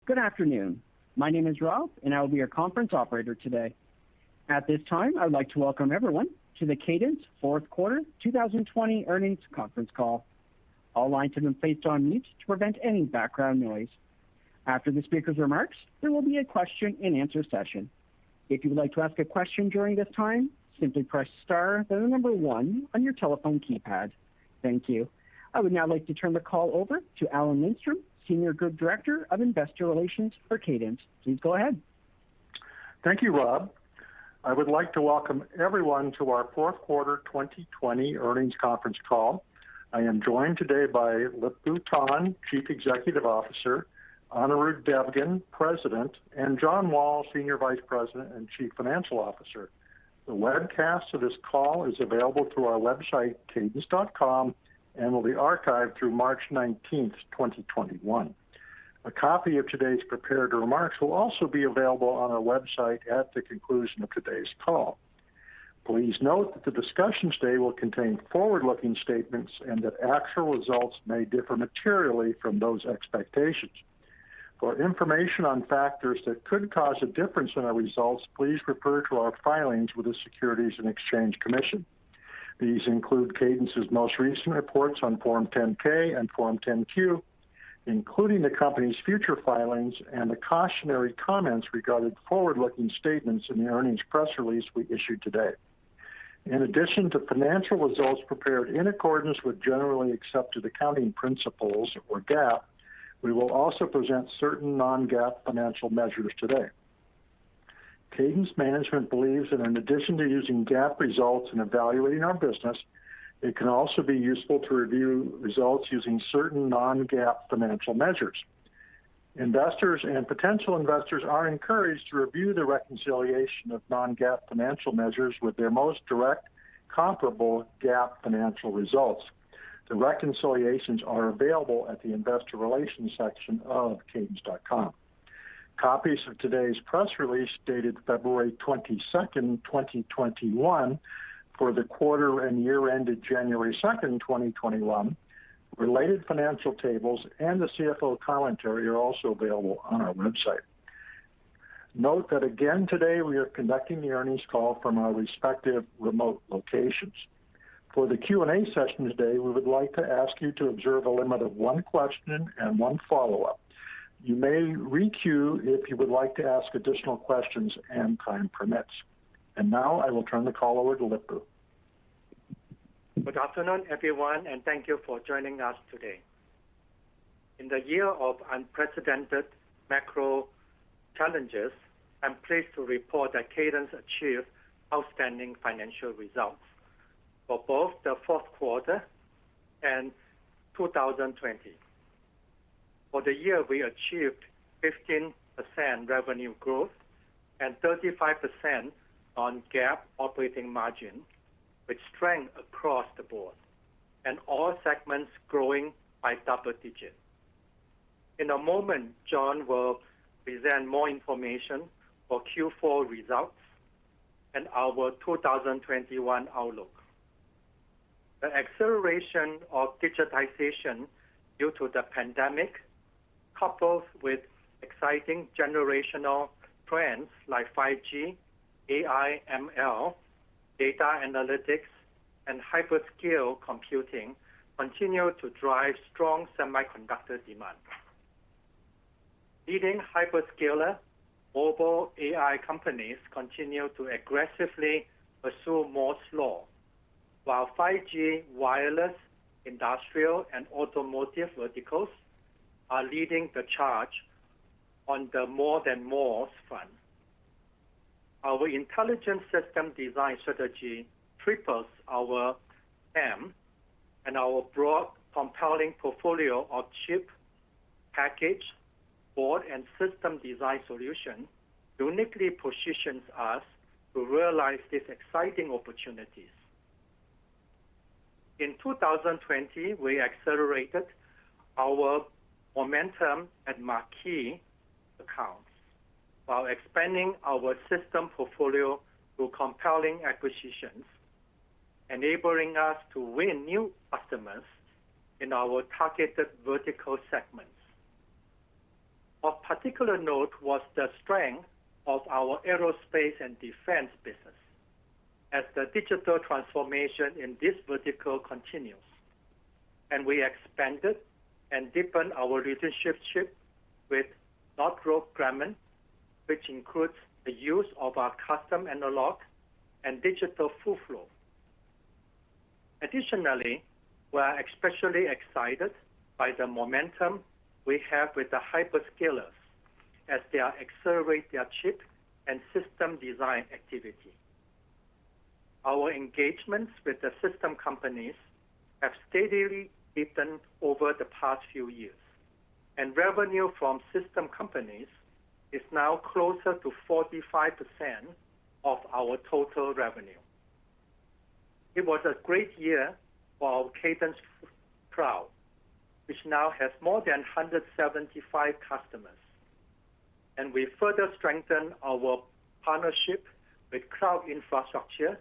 Good afternoon. My name is Rob, and I will be your conference operator today. At this time, I would like to welcome everyone to the Cadence fourth quarter 2020 earnings conference call. All lines have been placed on mute to prevent any background noise. After the speaker's remarks, there will be a question and answer session. If you would like to ask a question during this time, simply press star, then the number 1 on your telephone keypad. Thank you. I would now like to turn the call over to Alan Lindstrom, Senior Group Director of Investor Relations for Cadence. Please go ahead. Thank you, Rob. I would like to welcome everyone to our fourth quarter 2020 earnings conference call. I am joined today by Lip-Bu Tan, Chief Executive Officer, Anirudh Devgan, President, and John Wall, Senior Vice President and Chief Financial Officer. The webcast of this call is available through our website, cadence.com, and will be archived through March 19th, 2021. A copy of today's prepared remarks will also be available on our website at the conclusion of today's call. Please note that the discussion today will contain forward-looking statements and that actual results may differ materially from those expectations. For information on factors that could cause a difference in our results, please refer to our filings with the Securities and Exchange Commission. These include Cadence's most recent reports on Form 10-K and Form 10-Q, including the company's future filings and the cautionary comments regarding forward-looking statements in the earnings press release we issued today. In addition to financial results prepared in accordance with generally accepted accounting principles, or GAAP, we will also present certain non-GAAP financial measures today. Cadence management believes that in addition to using GAAP results in evaluating our business, it can also be useful to review results using certain non-GAAP financial measures. Investors and potential investors are encouraged to review the reconciliation of non-GAAP financial measures with their most direct comparable GAAP financial results. The reconciliations are available at the Investor Relations section of cadence.com. Copies of today's press release dated February 22nd, 2021, for the quarter and year ended January 2nd, 2021, related financial tables, and the CFO commentary are also available on our website. Note that again today we are conducting the earnings call from our respective remote locations. For the Q&A session today, we would like to ask you to observe a limit of 1 question and 1 follow-up. You may re-queue if you would like to ask additional questions and time permits. And now I will turn the call over to Lip-Bu. Good afternoon, everyone, and thank you for joining us today. In the year of unprecedented macro challenges, I'm pleased to report that Cadence achieved outstanding financial results for both the fourth quarter and 2020. For the year, we achieved 15% revenue growth and 35% on GAAP operating margin, with strength across the board, and all segments growing by double digits. In a moment, John will present more information for Q4 results and our 2021 outlook. The acceleration of digitization due to the pandemic, coupled with exciting generational trends like 5G, AI, ML, data analytics, and hyperscale computing, continue to drive strong semiconductor demand. Leading hyperscaler mobile AI companies continue to aggressively pursue Moore's Law, while 5G wireless, industrial, and automotive verticals are leading the charge on the more than Moore's front. Our intelligent system design strategy triples our TAM, and our broad, compelling portfolio of chip, package, board, and system design solutions uniquely positions us to realize these exciting opportunities. In 2020, we accelerated our momentum at marquee accounts while expanding our system portfolio through compelling acquisitions, enabling us to win new customers in our targeted vertical segments. Of particular note was the strength of our aerospace and defense business, as the digital transformation in this vertical continues. And we expanded and deepened our relationship with Northrop Grumman, which includes the use of our custom analog and digital full flow. Additionally, we are especially excited by the momentum we have with the hyperscalers as they accelerate their chip and system design activity. Our engagements with the system companies have steadily deepened over the past few years, and revenue from system companies is now closer to 45% of our total revenue. It was a great year for our Cadence Cloud, which now has more than 175 customers. And we further strengthened our partnership with cloud infrastructure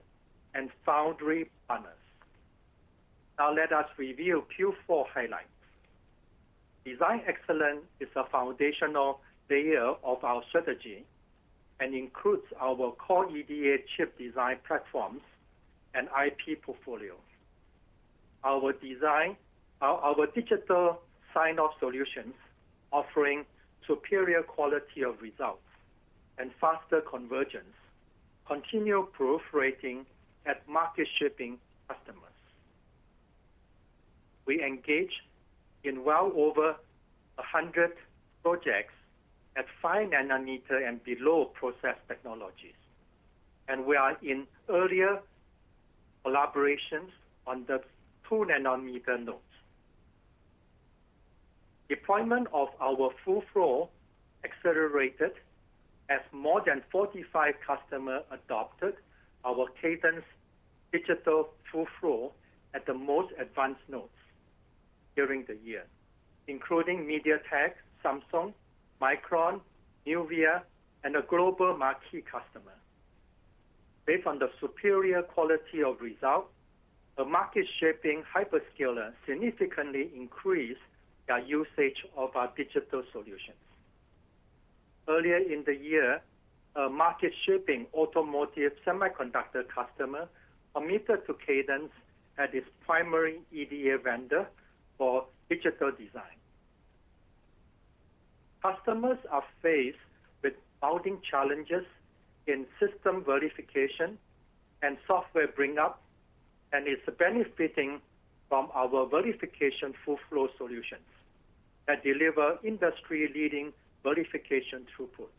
and foundry partners. Now let us review Q4 highlights. Design excellence is a foundational layer of our strategy and includes our core EDA chip design platforms and IP portfolio. Our digital sign-off solutions offering superior quality of results and faster convergence continue proliferating at market-shipping customers. We engage in well over 100 projects at 5 nanometer and below process technologies, and we are in earlier collaborations on the 2 nanometer nodes. Deployment of our full flow accelerated as more than 45 customers adopted our Cadence digital full flow at the most advanced nodes during the year, including MediaTek, Samsung, Micron, Nuvia, and a global marquee customer. Based on the superior quality of result, a market-shaping hyperscaler significantly increased their usage of our digital solutions. Earlier in the year, a market-shaping automotive semiconductor customer committed to Cadence as its primary EDA vendor for digital design. Customers are faced with mounting challenges in system verification and software bring-up, and is benefiting from our verification full flow solutions that deliver industry-leading verification throughput.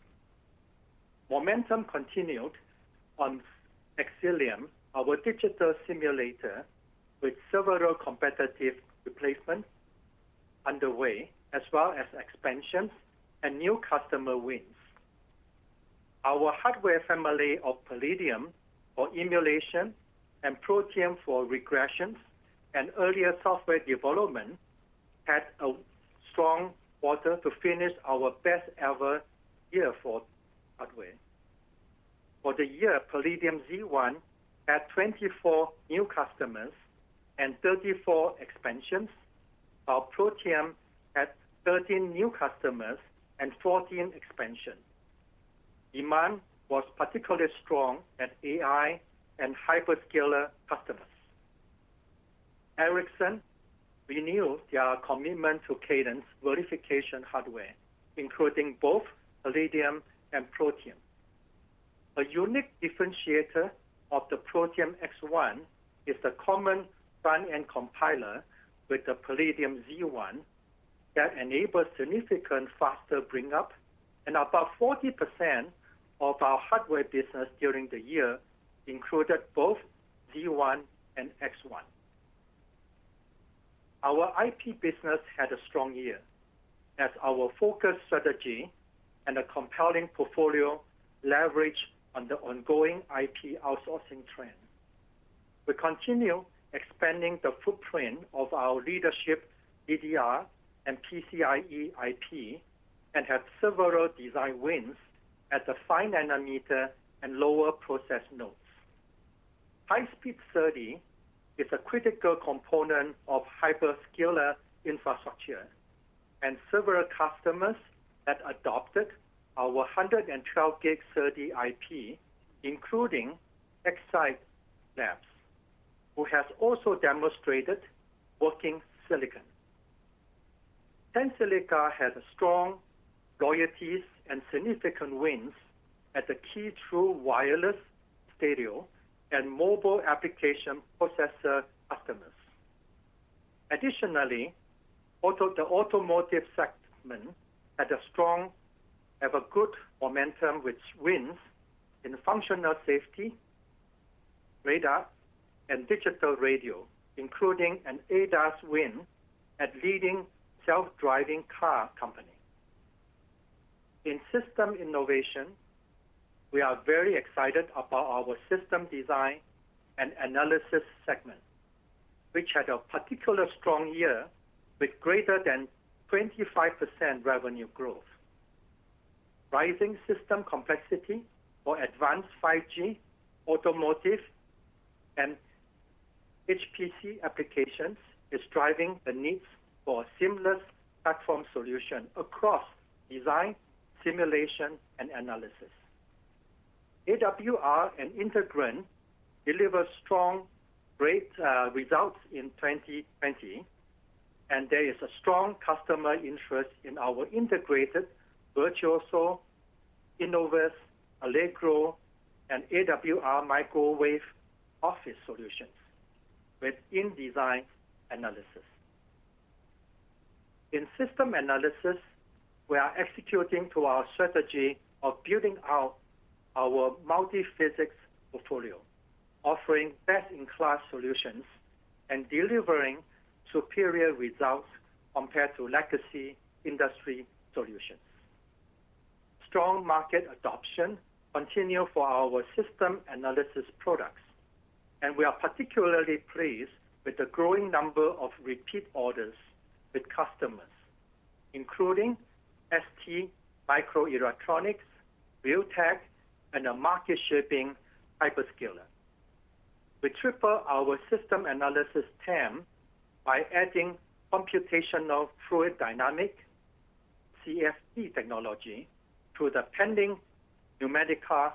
Momentum continued on Xcelium, our digital simulator, with several competitive replacements underway, as well as expansions and new customer wins. Our hardware family of Palladium for emulation and Protium for regressions and earlier software development had a strong quarter to finish our best ever year for hardware. For the year, Palladium Z1 had 24 new customers and 34 expansions, while Protium had 13 new customers and 14 expansions. Demand was particularly strong at AI and hyperscaler customers. Ericsson renewed their commitment to Cadence verification hardware, including both Palladium and Protium. A unique differentiator of the Protium X1 is the common front-end compiler with the Palladium Z1 that enables significant faster bring-up, and about 40% of our hardware business during the year included both Z1 and X1. Our IP business had a strong year as our focused strategy and a compelling portfolio leverage on the ongoing IP outsourcing trend. We continue expanding the footprint of our leadership DDR and PCIe IP and have several design wins at the 5 nanometer and lower process nodes. High-speed SerDes is a critical component of hyperscaler infrastructure, and several customers that adopted our 112 gig SerDes IP, including Excite Labs, who has also demonstrated working silicon. Tensilica has strong loyalties and significant wins at the key true wireless, stereo, and mobile application processor customers. Additionally, the automotive segment have a good momentum with wins in functional safety, radar, and digital radio, including an ADAS win at leading self-driving car company. In system innovation, we are very excited about our system design and analysis segment, which had a particular strong year with greater than 25% revenue growth. Rising system complexity for advanced 5G, automotive, and HPC applications is driving the needs for a seamless platform solution across design, simulation, and analysis. AWR and Integrand delivered great results in 2020, and there is a strong customer interest in our integrated Virtuoso, Innovus, Allegro, and AWR microwave office solutions with in-design analysis. In system analysis, we are executing to our strategy of building out our multi-physics portfolio, offering best-in-class solutions and delivering superior results compared to legacy industry solutions. Strong market adoption continue for our system analysis products, and we are particularly pleased with the growing number of repeat orders with customers, including ST Microelectronics, Realtek, and a market-shaping hyperscaler. We triple our system analysis TAM by adding computational fluid dynamic, CFD technology, to the pending Numedica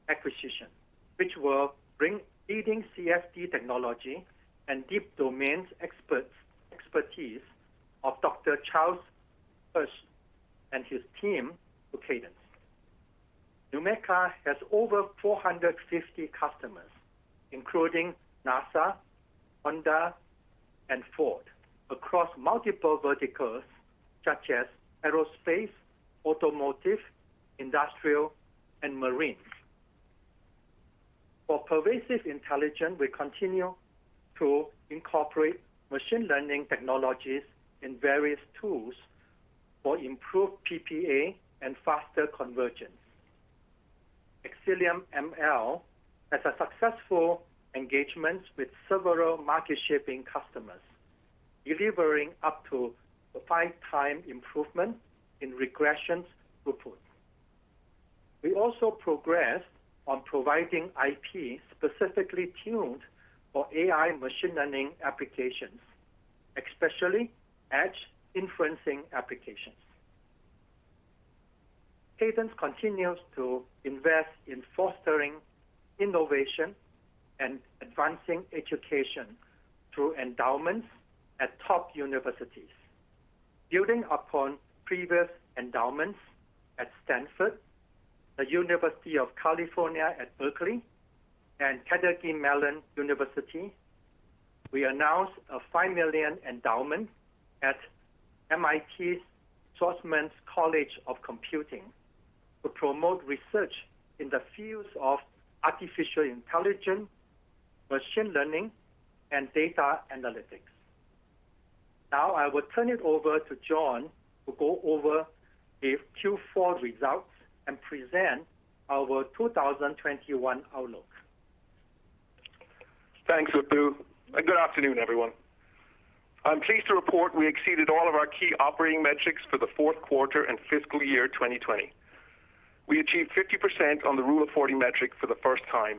acquisition, which will bring leading CFD technology and deep domain expertise of Dr. Charles Hirsch and his team to Cadence. Numedica has over 450 customers, including NASA, Honda, and Ford, across multiple verticals such as aerospace, automotive, industrial, and marine. For pervasive intelligence, we continue to incorporate machine learning technologies in various tools for improved PPA and faster convergence. Xcelium ML has a successful engagement with several market-shaping customers, delivering up to a 5-time improvement in regression throughput. We also progressed on providing IP specifically tuned for AI machine learning applications, especially edge inferencing applications. Cadence continues to invest in fostering innovation and advancing education through endowments at top universities, building upon previous endowments at Stanford, the University of California at Berkeley, and Carnegie Mellon University. We announced a $5 million endowment at MIT Schwarzman College of Computing to promote research in the fields of artificial intelligence, machine learning, and data analytics. Now I will turn it over to John to go over the Q4 results and present our 2021 outlook. Thanks, Lip-Bu, and good afternoon, everyone. I'm pleased to report we exceeded all of our key operating metrics for the fourth quarter and fiscal year 2020. We achieved 50% on the Rule of 40 metric for the first time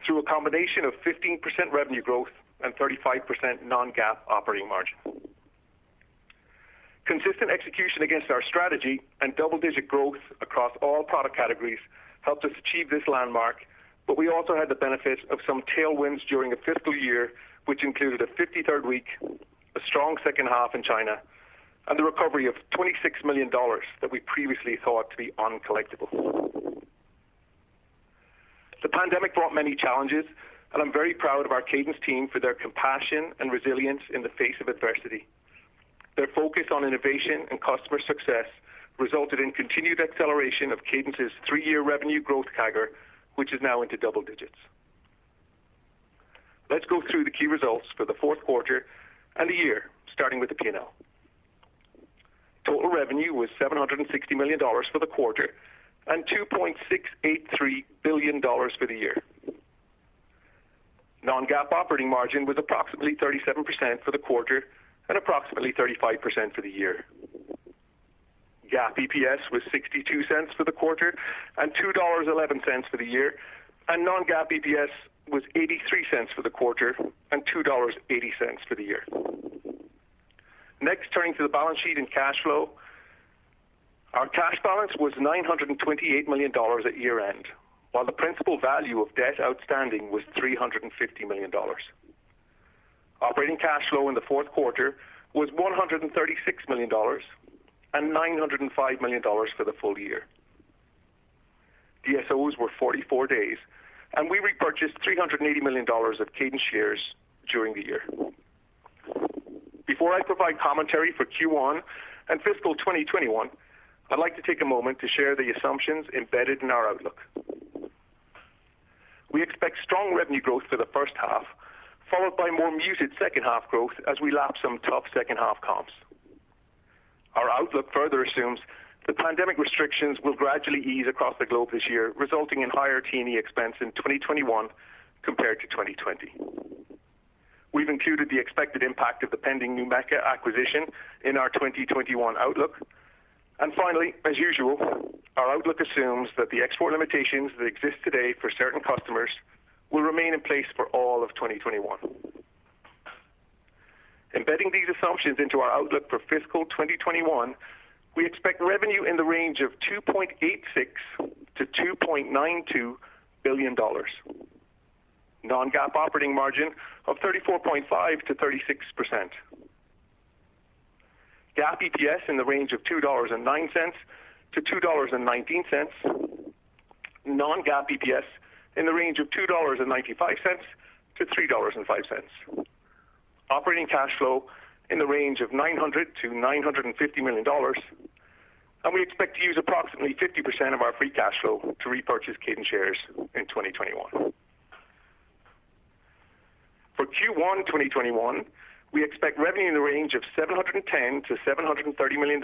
through a combination of 15% revenue growth and 35% non-GAAP operating margin. Consistent execution against our strategy and double-digit growth across all product categories helped us achieve this landmark, but we also had the benefit of some tailwinds during a fiscal year, which included a 53rd week, a strong second half in China, and the recovery of $26 million that we previously thought to be uncollectible. The pandemic brought many challenges, and I'm very proud of our Cadence team for their compassion and resilience in the face of adversity. Their focus on innovation and customer success resulted in continued acceleration of Cadence's 3-year revenue growth CAGR, which is now into double digits. Let's go through the key results for the fourth quarter and the year, starting with the P&L. Total revenue was $760 million for the quarter and $2.683 billion for the year. Non-GAAP operating margin was approximately 37% for the quarter and approximately 35% for the year. GAAP EPS was 62 cents for the quarter and $2.11 for the year, and non-GAAP EPS was 83 cents for the quarter and $2.80 for the year. Next, turning to the balance sheet and cash flow. Our cash balance was $928 million at year end, while the principal value of debt outstanding was $350 million. Operating cash flow in the fourth quarter was $136 million and $905 million for the full year. DSOs were 44 days, and we repurchased $380 million of Cadence shares during the year. Before I provide commentary for Q1 and fiscal 2021, I'd like to take a moment to share the assumptions embedded in our outlook. We expect strong revenue growth for the first half, followed by more muted second half growth as we lap some tough second half comps. Our outlook further assumes the pandemic restrictions will gradually ease across the globe this year, resulting in higher T&E expense in 2021 compared to 2020. We've included the expected impact of the pending NUMECA acquisition in our 2021 outlook. And finally, as usual, our outlook assumes that the export limitations that exist today for certain customers will remain in place for all of 2021. Embedding these assumptions into our outlook for fiscal 2021, we expect revenue in the range of $2.86 to $2.92 billion. Non-GAAP operating margin of 34.5 to 36%. GAAP EPS in the range of $2.09 to $2.19. Non-GAAP EPS in the range of $2.95 to $3.05. Operating cash flow in the range of $900 to $950 million. And we expect to use approximately 50% of our free cash flow to repurchase Cadence shares in 2021. For Q1 2021, we expect revenue in the range of $710 to $730 million,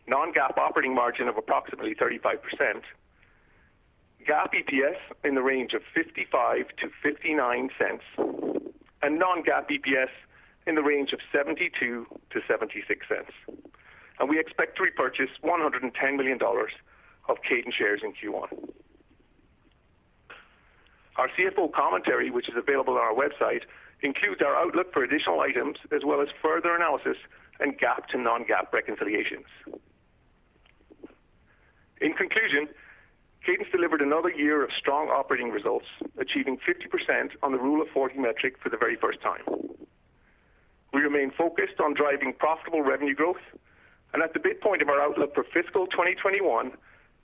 non-GAAP operating margin of approximately 35%, GAAP EPS in the range of 55 to 59 cents, and non-GAAP EPS in the range of 72 to 76 cents. And we expect to repurchase $110 million of Cadence shares in Q1. Our CFO commentary, which is available on our website, includes our outlook for additional items as well as further analysis and GAAP to non-GAAP reconciliations. In conclusion, Cadence delivered another year of strong operating results, achieving 50% on the Rule of 40 metric for the very first time. We remain focused on driving profitable revenue growth, and at the midpoint of our outlook for fiscal 2021,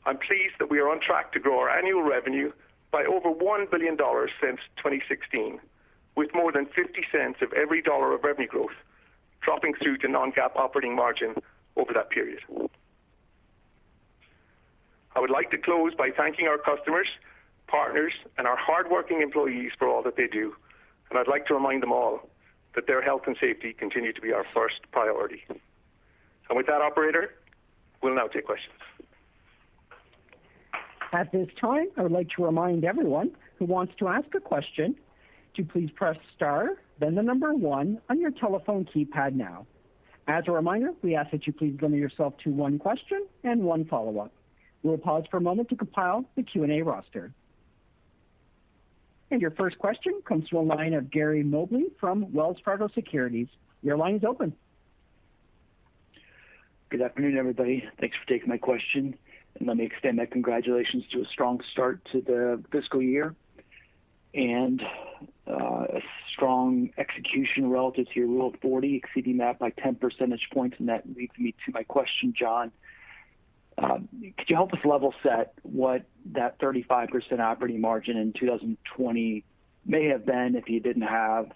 I'm pleased that we are on track to grow our annual revenue by over $1 billion since 2016, with more than 50 cents of every dollar of revenue growth dropping through to non-GAAP operating margin over that period. I would like to close by thanking our customers, partners, and our hardworking employees for all that they do, and I'd like to remind them all that their health and safety continue to be our first priority. And with that, operator, we'll now take questions. At this time, I would like to remind everyone who wants to ask a question to please press star, then the number 1 on your telephone keypad now. As a reminder, we ask that you please limit yourself to one question and one follow-up. We'll pause for a moment to compile the Q&A roster. And your first question comes from the line of Gary Mobley from Wells Fargo Securities. Your line is open. Good afternoon, everybody. Thanks for taking my question. And let me extend my congratulations to a strong start to the fiscal year and a strong execution relative to your Rule of 40, exceeding that by 10 percentage points. And that leads me to my question, John. Could you help us level set what that 35% operating margin in 2020 may have been if you didn't have,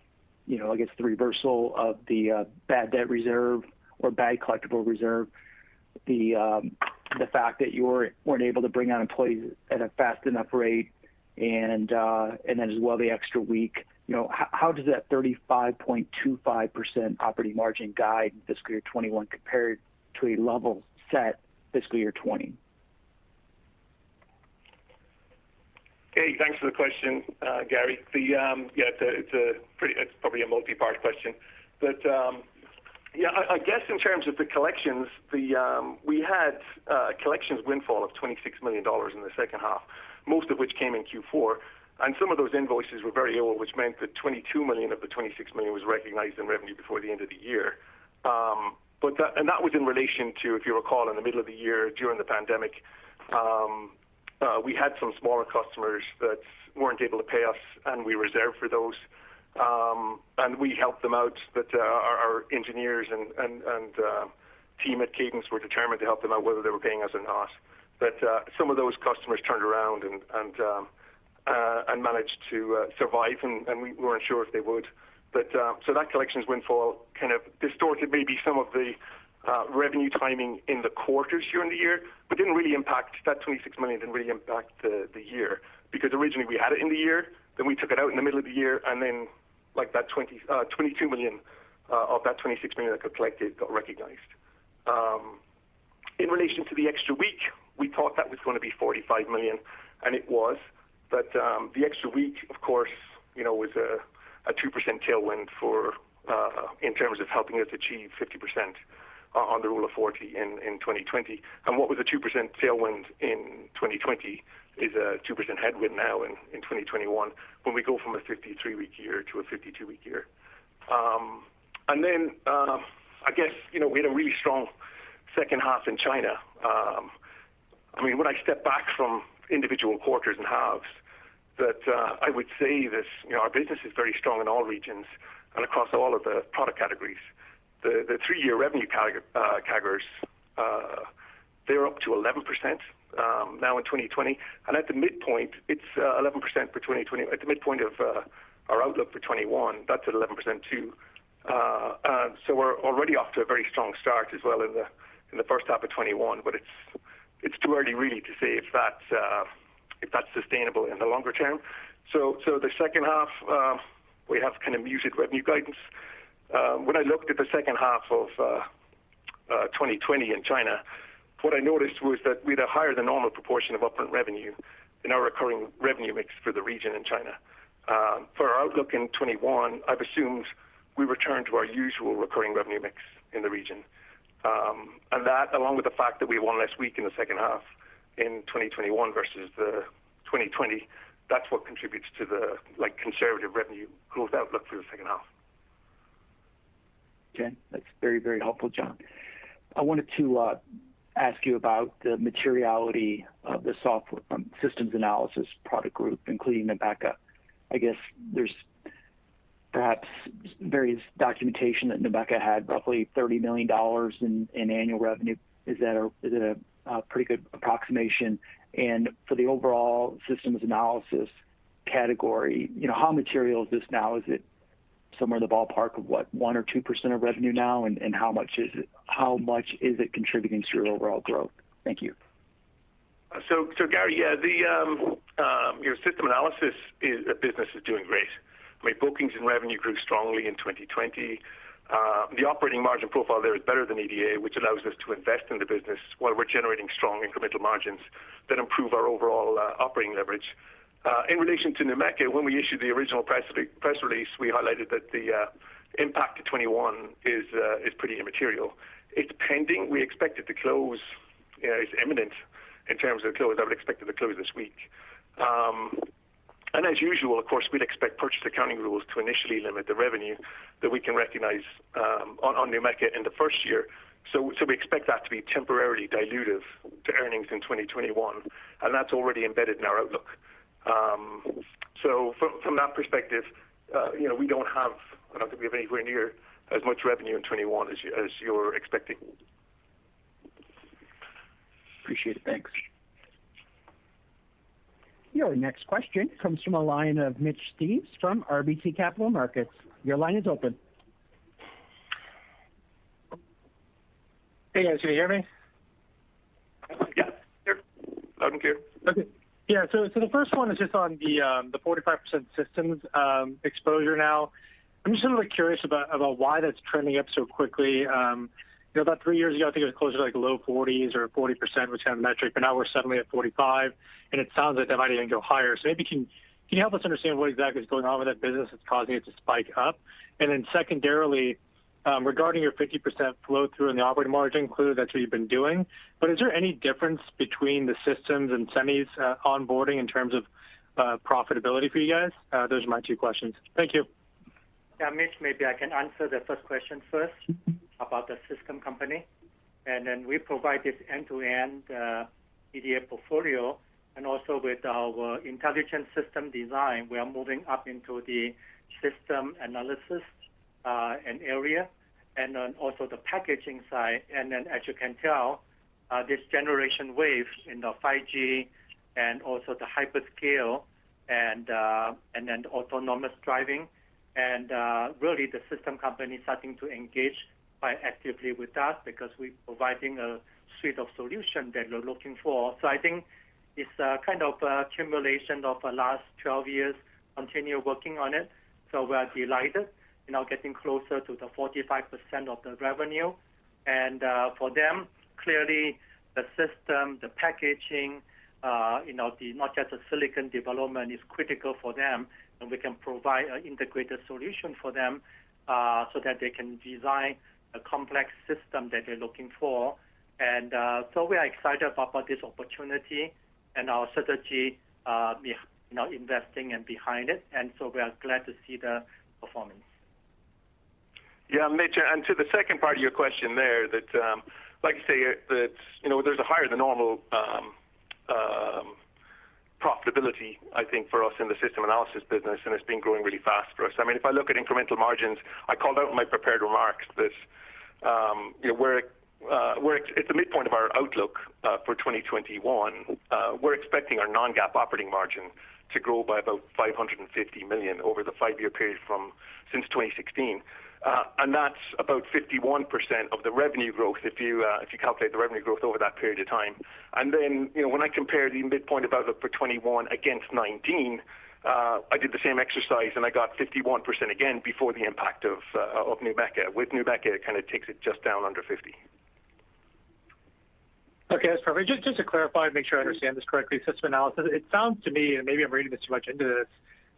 I guess the reversal of the bad debt reserve or bad collectible reserve, the fact that you weren't able to bring on employees at a fast enough rate, and then as well the extra week. How does that 35.25% operating margin guide in fiscal year 21 compared to a level set fiscal year 20? Hey, thanks for the question, Gary. It's probably a multi-part question, but I guess in terms of the collections, we had a collections windfall of $26 million in the second half, most of which came in Q4, and some of those invoices were very old, which meant that $22 million of the $26 million was recognized in revenue before the end of the year. And that was in relation to, if you recall, in the middle of the year during the pandemic. We had some smaller customers that weren't able to pay us, and we reserved for those. And we helped them out, but our engineers and team at Cadence were determined to help them out whether they were paying us or not. But some of those customers turned around and managed to survive, and we weren't sure if they would. But so that collections windfall kind of distorted maybe some of the revenue timing in the quarters during the year, but didn't really impact, that $26 million didn't really impact the year, because originally we had it in the year, then we took it out in the middle of the year, and then like that $22 million of that $26 million that got collected got recognized. In relation to the extra week, we thought that was going to be $45 million, and it was, but the extra week, of course, was a 2% tailwind for in terms of helping us achieve 50% on the Rule of 40 in 2020. And what was a 2% tailwind in 2020 is a 2% headwind now in 2021 when we go from a 53-week year to a 52-week year. And then I guess, we had a really strong second half in China. When I step back from individual quarters and halves, that I would say that our business is very strong in all regions and across all of the product categories. The 3-year revenue CAGRs, they're up to 11% now in 2020, and at the midpoint, it's 11% for 2020. At the midpoint of our outlook for 21, that's at 11% too. So we're already off to a very strong start as well in the first half of 21, but it's too early really to say if that's sustainable in the longer term. So the second half, we have kind of muted revenue guidance. When I looked at the second half of 2020 in China, what I noticed was that we had a higher than normal proportion of upfront revenue in our recurring revenue mix for the region in China. For our outlook in 21, I've assumed we return to our usual recurring revenue mix in the region. And that, along with the fact that we have one less week in the second half in 2021 versus the 2020, that's what contributes to the conservative revenue growth outlook for the second half. Okay, that's very, very helpful, John. I wanted to ask you about the materiality of the software systems analysis product group, including Nubeqa. I guess there's perhaps various documentation that Nubeqa had roughly $30 million in annual revenue. Is it a pretty good approximation? And for the overall systems analysis category, how material is this now? Is it somewhere in the ballpark of 1 or 2% of revenue now, and how much is it contributing to your overall growth? Thank you. So Gary, your system analysis business is doing great. Bookings and revenue grew strongly in 2020. The operating margin profile there is better than EDA, which allows us to invest in the business while we're generating strong incremental margins that improve our overall operating leverage. In relation to Nubeqa, when we issued the original press release, we highlighted that the impact to 21 is pretty immaterial. It's pending. We expect it to close. It's imminent in terms of close. I would expect it to close this week. And as usual, of course, we'd expect purchase accounting rules to initially limit the revenue that we can recognize on Nubeqa in the first year, So we expect that to be temporarily dilutive to earnings in 2021, and that's already embedded in our outlook. So from that perspective, we don't have, I don't think we have anywhere near as much revenue in 21 as you're expecting. Appreciate it. Thanks. Your next question comes from a line of Mitch Steves from RBC Capital Markets. Your line is open. Hey guys, can you hear me? Yeah, here. Loud and clear. Okay. Yeah, so the first one is just on the 45% systems exposure now. I'm just a little bit curious about why that's trending up so quickly. About 3 years ago, I think it was closer to like low 40s or 40% was kind of the metric, but now we're suddenly at 45, and it sounds like that might even go higher. So maybe can you help us understand what exactly is going on with that business that's causing it to spike up? And then secondarily, regarding your 50% flow through in the operating margin, clearly that's what you've been doing. But is there any difference between the systems and semis onboarding in terms of profitability for you guys? Those are my two questions. Thank you. Yeah, Mitch, maybe I can answer the first question first about the system company. And then we provide this end-to-end EDA portfolio. And also with our intelligent system design, we are moving up into the system analysis an area, and then also the packaging side. And then as you can tell, this generation wave in the 5G and also the hyperscale and then autonomous driving. And really the system company starting to engage quite actively with us because we're providing a suite of solutions that they're looking for. So I think it's a kind of accumulation of the last 12 years, continue working on it. So we're delighted, getting closer to the 45% of the revenue. And for them, clearly the system, the packaging, not just the silicon development is critical for them, and we can provide an integrated solution for them so that they can design a complex system that they're looking for. And so we are excited about this opportunity and our strategy, investing and behind it. And so we are glad to see the performance. Yeah, Mitch, and to the second part of your question there, that like you say, that there's a higher than normal profitability, I think, for us in the system analysis business, and it's been growing really fast for us. I mean, if I look at incremental margins, I called out in my prepared remarks that it's the midpoint of our outlook for 2021. We're expecting our non-GAAP operating margin to grow by about $550 million over the 5-year period since 2016. And that's about 51% of the revenue growth if you calculate the revenue growth over that period of time. And then, when I compare the midpoint of outlook for 21 against 19, I did the same exercise and I got 51% again before the impact of NUMECA. With NUMECA, it kind of takes it just down under 50. Okay, that's perfect. Just to clarify, make sure I understand this correctly, system analysis, it sounds to me, and maybe I'm reading this too much into this,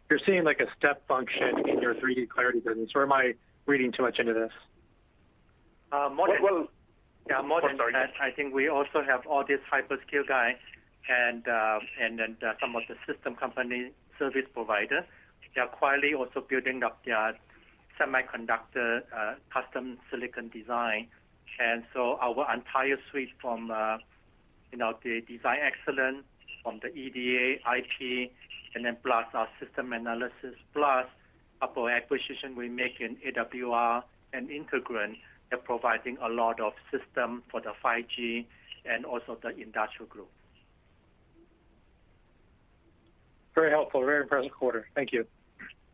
you're seeing like a step function in your 3D Clarity business, or am I reading too much into this? More than that, I think we also have all these hyperscale guys and then some of the system company service providers. They are quietly also building up their semiconductor custom silicon design. And so our entire suite from the design excellence, from the EDA, IP, and then plus our system analysis, plus our acquisition we make in AWR and Integrant, they're providing a lot of system for the 5G and also the industrial group. Very helpful, very impressive quarter. Thank you.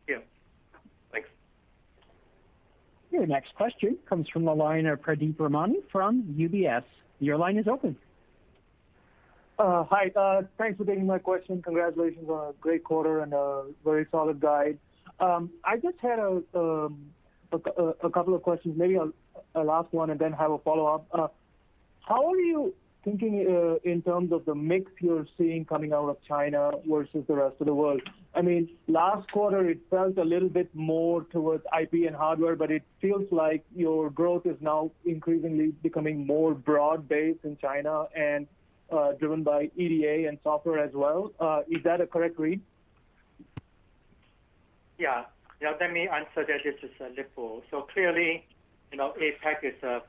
Yeah. Thanks. Your next question comes from the line of Pradeep Ramani from UBS. Your line is open. Hi, thanks for taking my question. Congratulations on a great quarter and a very solid guide. I just had a couple of questions. Maybe I'll ask one and then have a follow-up. How are you thinking in terms of the mix you're seeing coming out of China versus the rest of the world? I mean, last quarter it felt a little bit more towards IP and hardware, but it feels like your growth is now increasingly becoming more broad-based in China and driven by EDA and software as well. Is that a correct read? Yeah. Let me answer that. This is Lip-Bu. So clearly, APAC is a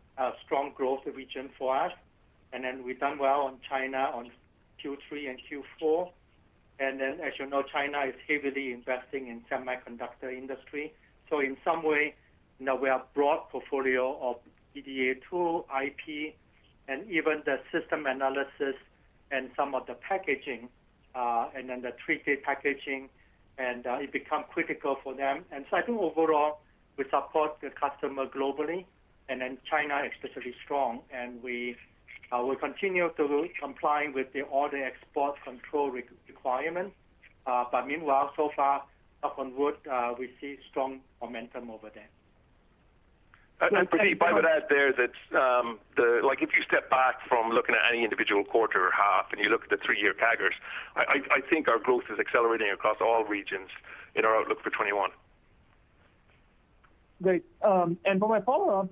strong growth region for us. And then we've done well on China on Q3 and Q4. And then, as you know, China is heavily investing in semiconductor industry. So in some way, we have broad portfolio of EDA tool, IP, and even the system analysis and some of the packaging, and then the 3D packaging, and it become critical for them. And so I think overall, we support the customer globally, and then China especially strong, and we will continue to comply with all the export control requirements. But meanwhile, so far, knock on wood, we see strong momentum over there. And Pradeep, I would add there that if you step back from looking at any individual quarter or half and you look at the 3-year CAGRs, I think our growth is accelerating across all regions in our outlook for 21. Great. And for my follow-up,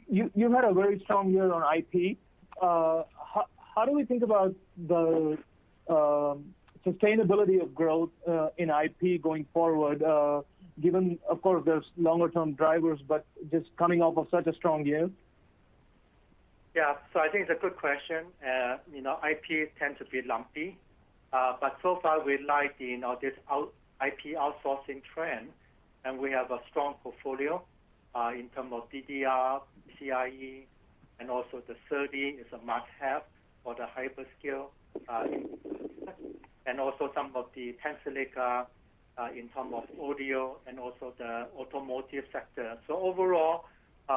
you had a very strong year on IP. How do we think about the sustainability of growth in IP going forward? Given, of course, there's longer-term drivers, but just coming off of such a strong year? Yeah, so I think it's a good question. IP tends to be lumpy, but so far we like this IP outsourcing trend, and we have a strong portfolio in terms of DDR, CIE, and also the SerDes is a must-have for the hyperscale, and also some of the Tensilica in terms of audio and also the automotive sector. So overall,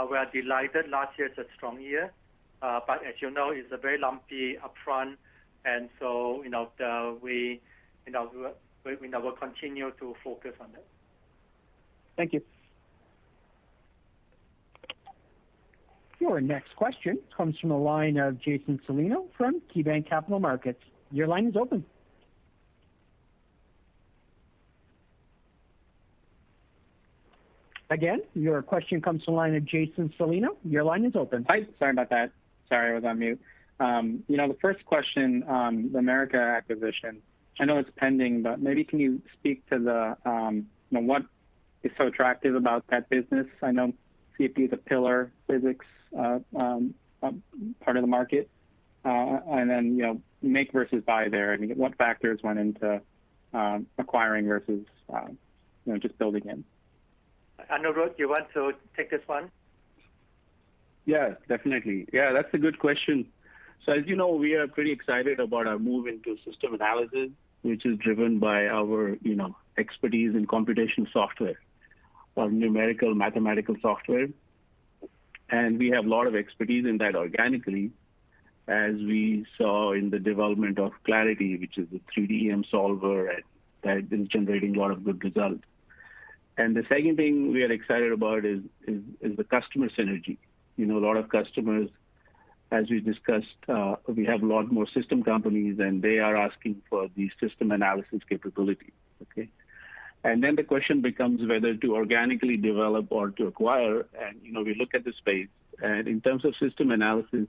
we are delighted. Last year is a strong year, but as you know, it's a very lumpy upfront, and so we will continue to focus on that. Thank you. Your next question comes from the line of Jason Celino from KeyBanc Capital Markets. Your line is open. Again, your question comes from the line of Jason Celino. Your line is open. Hi, sorry about that. Sorry, I was on mute. The first question, the America acquisition, I know it's pending, but maybe can you speak to the what is so attractive about that business? I know CFD is a pillar physics part of the market, and then make versus buy there. I mean, what factors went into acquiring versus just building in? Anirudh, you want to take this one? Yeah, definitely. Yeah, that's a good question. So as you know, we are pretty excited about our move into system analysis, which is driven by our expertise in computational software or numerical mathematical software. And we have a lot of expertise in that organically, as we saw in the development of Clarity, which is a 3D EM solver, and that is generating a lot of good results. And the second thing we are excited about is the customer synergy. A lot of customers, as we discussed, we have a lot more system companies, and they are asking for the system analysis capability. Okay, and then the question becomes whether to organically develop or to acquire. And we look at the space, and in terms of system analysis,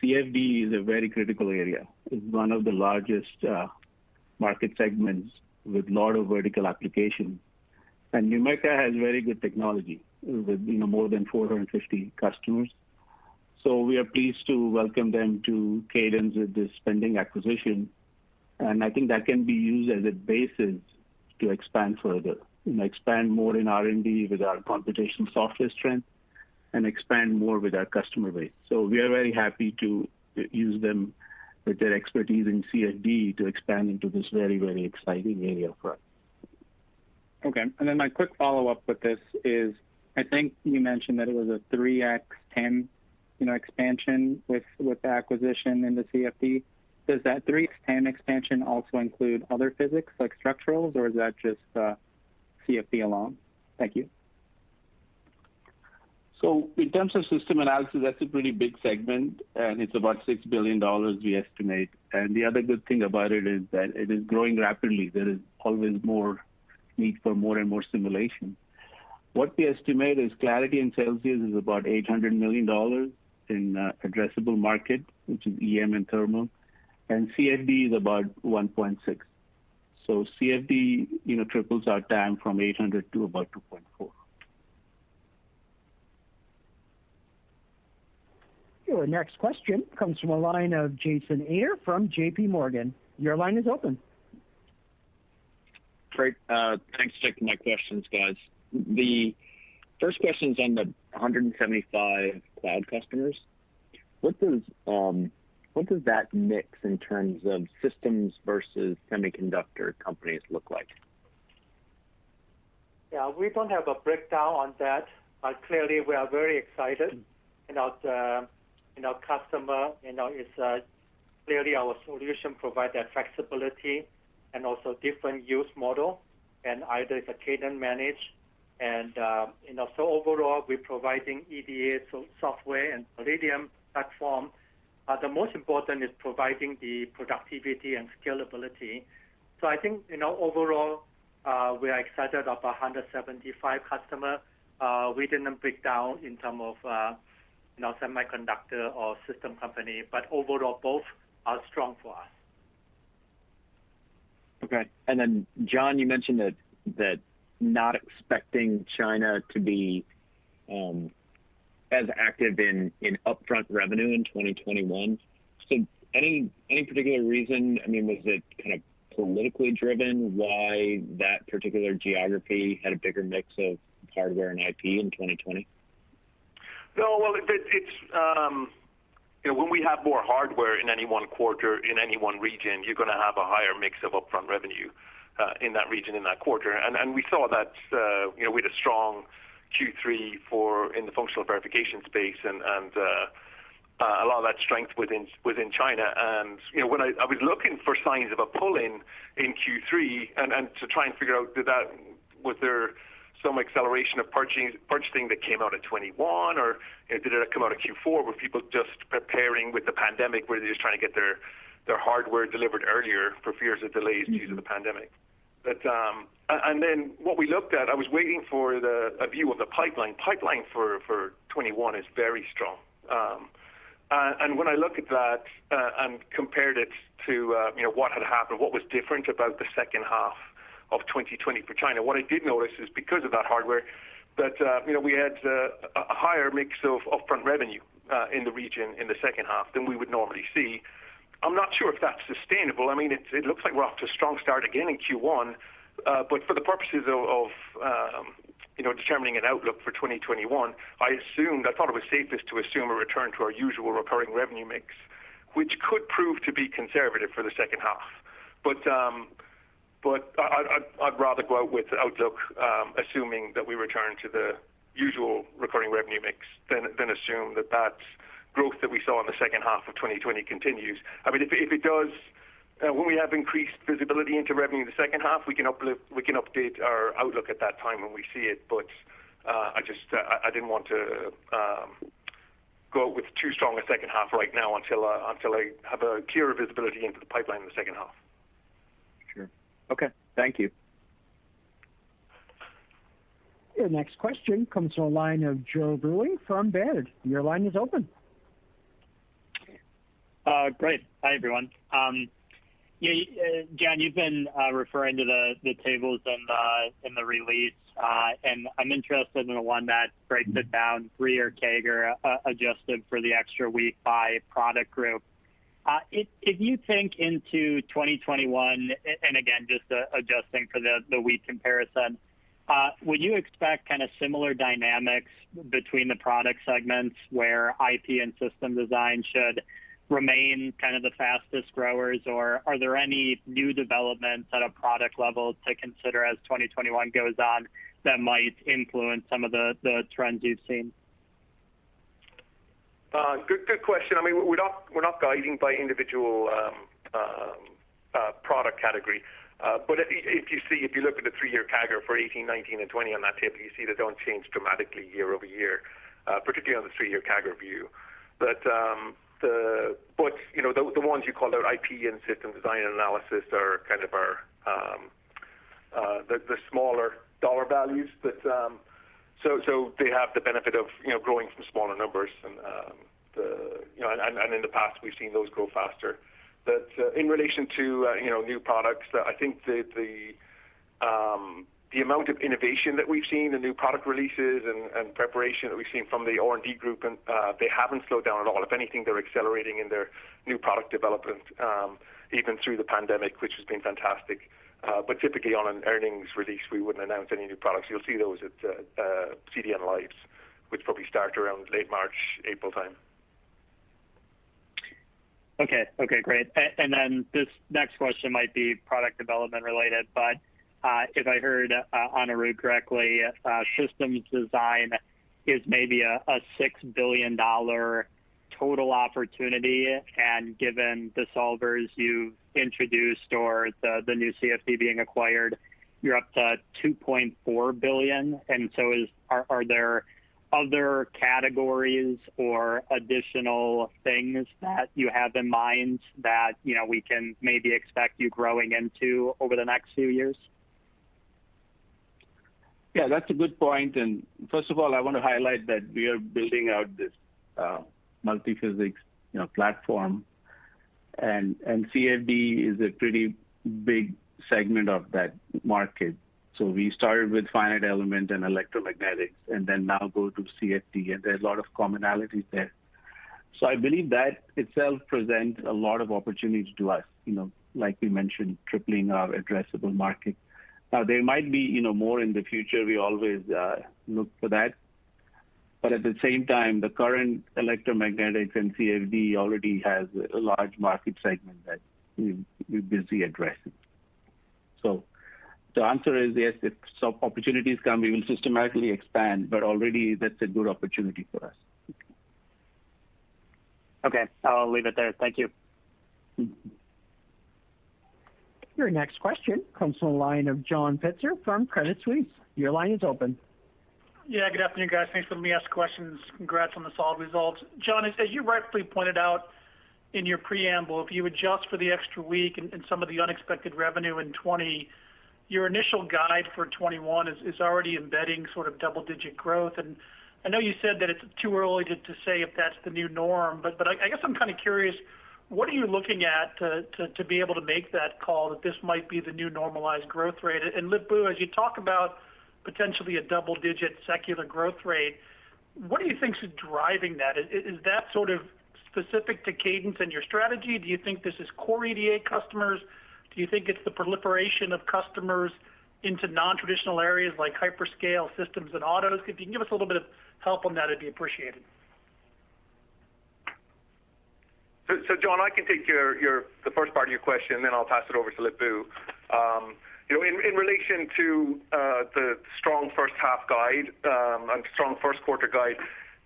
CFD is a very critical area. It's one of the largest market segments with a lot of vertical applications. And NUMECA has very good technology with more than 450 customers. So we are pleased to welcome them to Cadence with this pending acquisition. And I think that can be used as a basis to expand further, expand more in R&D with our computational software strength, and expand more with our customer base. So we are very happy to use them with their expertise in CFD to expand into this very, very exciting area for us. Okay, and then my quick follow-up with this is, I think you mentioned that it was a 3x TAM, expansion with the acquisition in the CFD. Does that 3x TAM expansion also include other physics like structurals, or is that just CFD alone? Thank you. So in terms of system analysis, that's a pretty big segment, and it's about $6 billion we estimate. And the other good thing about it is that it is growing rapidly. There is always more need for more and more simulation. What we estimate is Clarity and Celsius is about $800 million in addressable market, which is EM and thermal, and CFD is about 1.6. So CFD, triples our TAM from 800 to about 2.4. Your next question comes from a line of Jason Ader from JP Morgan. Your line is open. Great. Thanks for taking my questions, guys. The first question is on the 175 cloud customers. What does that mix in terms of systems versus semiconductor companies look like? Yeah, we don't have a breakdown on that, but clearly we are very excited. Customer, is clearly our solution provide that flexibility and also different use model, and either it's a Cadence managed, and so overall we're providing EDA software and Palladium platform. The most important is providing the productivity and scalability. So I think overall we are excited about 175 customer. We didn't break down in terms of semiconductor or system company, but overall both are strong for us. Okay. And then, John, you mentioned that not expecting China to be as active in upfront revenue in 2021. So any particular reason? I mean, was it kind of politically driven why that particular geography had a bigger mix of hardware and IP in 2020? No, well, it's when we have more hardware in any one quarter in any one region, you're going to have a higher mix of upfront revenue in that region in that quarter, and we saw that we had a strong Q3 in the functional verification space, and a lot of that strength within China. And when I was looking for signs of a pull-in in Q3, and to try and figure out was there some acceleration of purchasing that came out of 21, or did it come out of Q4? Were people just preparing with the pandemic, where they're just trying to get their hardware delivered earlier for fears of delays due to the pandemic? But and then what we looked at, I was waiting for a view of the pipeline. Pipeline for 21 is very strong. And when I look at that and compared it to what had happened, what was different about the second half of 2020 for China, what I did notice is because of that hardware, that we had a higher mix of upfront revenue in the region in the second half than we would normally see. I'm not sure if that's sustainable. I mean, it looks like we're off to a strong start again in Q1, but for the purposes of determining an outlook for 2021, I thought it was safest to assume a return to our usual recurring revenue mix, which could prove to be conservative for the second half. But I'd rather go out with the outlook assuming that we return to the usual recurring revenue mix than assume that growth that we saw in the second half of 2020 continues. I mean, if it does, when we have increased visibility into revenue in the second half, we can update our outlook at that time when we see it. But I didn't want to go out with too strong a second half right now until I have a clearer visibility into the pipeline in the second half. Sure. Okay. Thank you. Your next question comes from a line of Joe Vruwink from Baird. Your line is open. Great. Hi, everyone. John, you've been referring to the tables in the release, and I'm interested in the one that breaks it down 3-year CAGR adjusted for the extra week by product group. If you think into 2021, and again, just adjusting for the week comparison, would you expect kind of similar dynamics between the product segments where IP and system design should remain kind of the fastest growers, or are there any new developments at a product level to consider as 2021 goes on that might influence some of the trends you've seen? Good question. I mean, we're not guiding by individual product category, but if you look at the 3-year CAGR for 18, 19, and 20 on that table, you see they don't change dramatically year over year, particularly on the 3-year CAGR view. But the ones you called out, IP and system design and analysis, are kind of the smaller dollar values. But so they have the benefit of growing from smaller numbers, and and in the past we've seen those grow faster. But in relation to new products, I think the the amount of innovation that we've seen, the new product releases and preparation that we've seen from the R&D group, and they haven't slowed down at all. If anything, they're accelerating in their new product development, even through the pandemic, which has been fantastic. But typically on an earnings release, we wouldn't announce any new products. You'll see those at CDN Lives, which probably start around late March, April time. Okay, great. And then this next question might be product development related, but if I heard Anirudh correctly, systems design is maybe a $6 billion total opportunity, and given the solvers you've introduced or the new CFD being acquired, you're up to $2.4 billion. And so are there other categories or additional things that you have in mind that we can maybe expect you growing into over the next few years? Yeah, that's a good point. And first of all, I want to highlight that we are building out this multi-physics platform, and CFD is a pretty big segment of that market. So we started with finite element and electromagnetics, and then now go to CFD, and there's a lot of commonalities there. So I believe that itself presents a lot of opportunity to us, like we mentioned, tripling our addressable market. Now, there might be, more in the future. We always look for that. But at the same time, the current electromagnetics and CFD already has a large market segment that we're busy addressing. So the answer is yes, if some opportunities come, we will systematically expand, but already that's a good opportunity for us. Okay, I'll leave it there. Thank you. Your next question comes from the line of John Pitzer from Credit Suisse. Your line is open. Yeah, good afternoon, guys. Thanks for letting me ask questions. Congrats on the solid results. John, as you rightfully pointed out in your preamble, if you adjust for the extra week and some of the unexpected revenue in 20, your initial guide for 21 is already embedding sort of double-digit growth. And I know you said that it's too early to say if that's the new norm, but I guess I'm kind of curious, what are you looking at to be able to make that call that this might be the new normalized growth rate? And Lip-Bu, as you talk about potentially a double-digit secular growth rate, what do you think is driving that? Is that sort of specific to Cadence and your strategy? Do you think this is core EDA customers? Do you think it's the proliferation of customers into non-traditional areas like hyperscale systems and autos? If you can give us a little bit of help on that, it'd be appreciated. So John, I can take the first part of your question, and then I'll pass it over to Lip-Bu. In relation to the strong first half guide and strong first quarter guide,